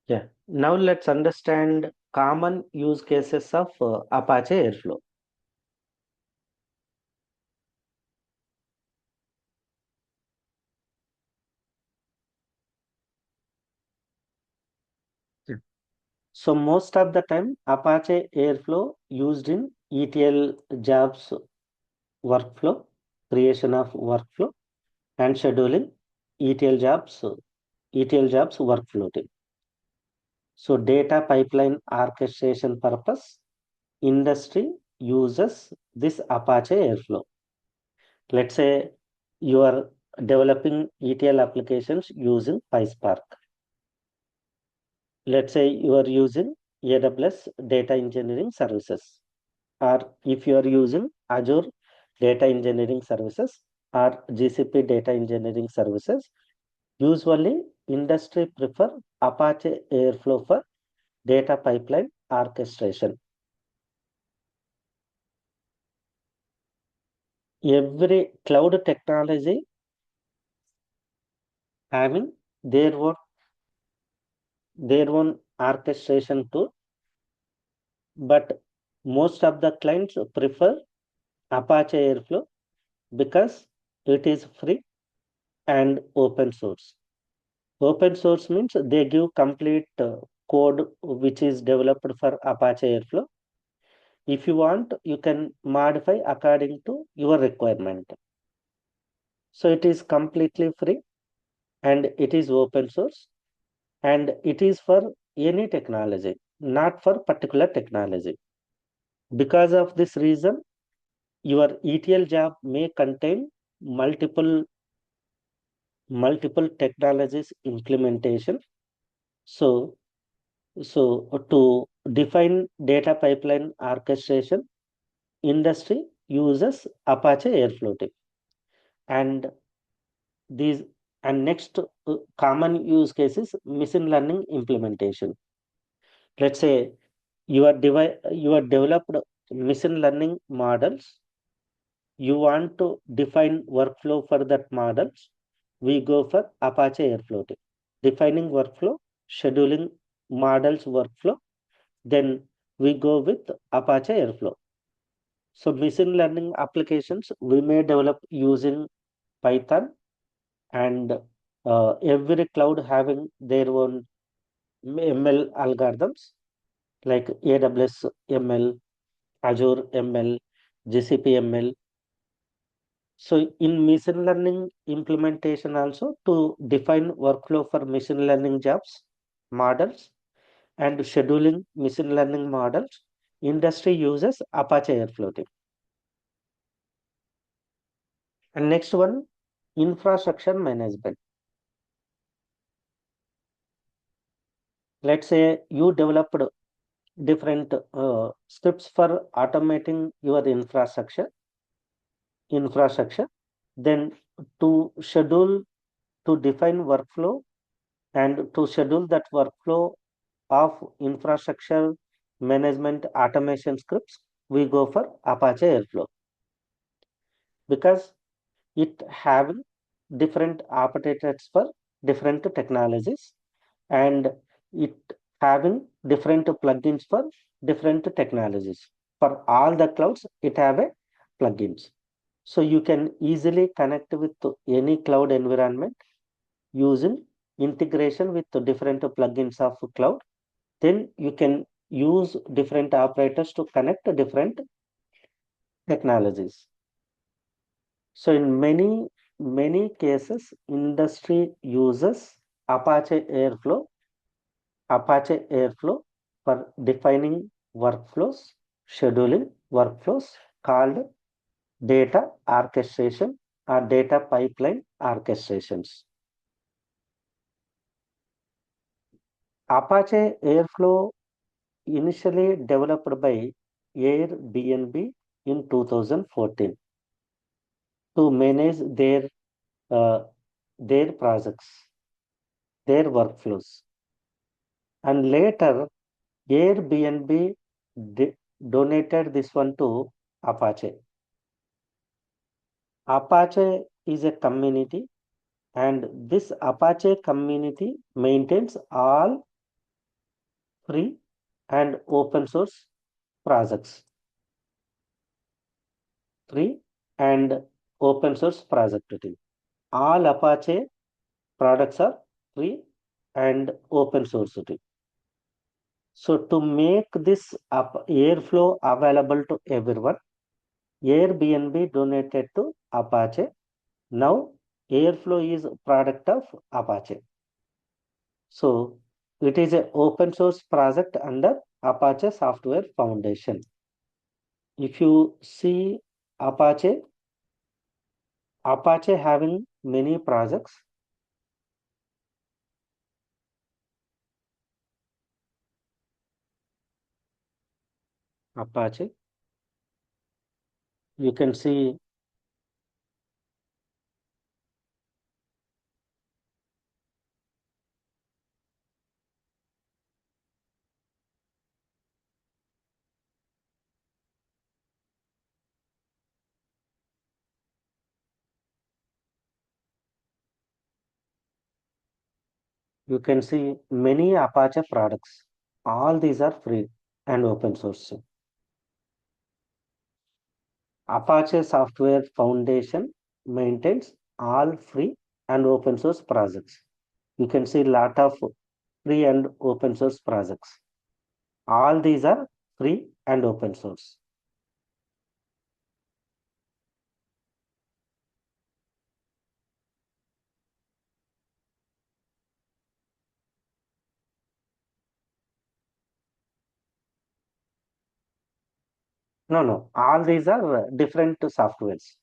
Yeah. Now let's understand common use cases of Apache Airflow. Yeah. So most of the time, Apache Airflow used in ETL jobs workflow, creation of workflow, and scheduling ETL jobs workflow team. So data pipeline orchestration purpose, industry uses this Apache Airflow. Let's say you are developing ETL applications using PySpark. Let's say you are using AWS data engineering services, or if you are using Azure data engineering services or GCP data engineering services, usually industry prefer Apache Airflow for data pipeline orchestration. Every cloud technology having their own their own orchestration tool, but most of the clients prefer Apache Airflow because it is free and open source. Open source means they give complete code which is developed for Apache Airflow. If you want, you can modify according to your requirement. So it is completely free and it is open source and it is for any technology, not for particular technology. Because of this reason, your ETL job may contain multiple technologies implementation. So to define data pipeline orchestration, industry uses Apache Airflow tip. And these and next common use cases machine learning implementation. Let's say you are developed machine learning models. You want to define workflow for that models. We go for Apache Airflow tip. Defining workflow, scheduling models workflow, then we go with Apache Airflow. So machine learning applications we may develop using Python, and every cloud having their own ML algorithms like AWS ML, Azure ML, GCP ML. So in machine learning implementation also to define workflow for machine learning jobs, models, and scheduling machine learning models, industry uses Apache Airflow tip. And next one, infrastructure management. Let's say you developed different scripts for automating your infrastructure, then to schedule, to define workflow and to schedule that workflow of infrastructure management automation scripts, we go for Apache Airflow because it having different operators for different technologies and it having different plugins for different technologies. For all the clouds, it have a plugins. So you can easily connect with any cloud environment using integration with the different plugins of cloud. Then you can use different operators to connect different technologies. So in many cases, industry uses Apache Airflow, Apache Airflow for defining workflows, scheduling workflows called data orchestration or data pipeline orchestrations. Apache Airflow initially developed by Airbnb in 2014 to manage uh, their projects, their workflows. And later, Airbnb donated this one to Apache. Apache is a community, and this Apache community maintains all free and open source projects. Free and open source project. All Apache products are free and open source. So to make this Airflow available to everyone, Airbnb donated to Apache. Now Airflow is a product of Apache. So it is an open source project under Apache Software Foundation. If you see Apache, Apache having many projects. Apache, you can see many Apache products. All these are free and open source. Apache Software Foundation maintains all free and open source projects. You can see lot of free and open source projects. All these are free and open source. No, no, all these are different softwares.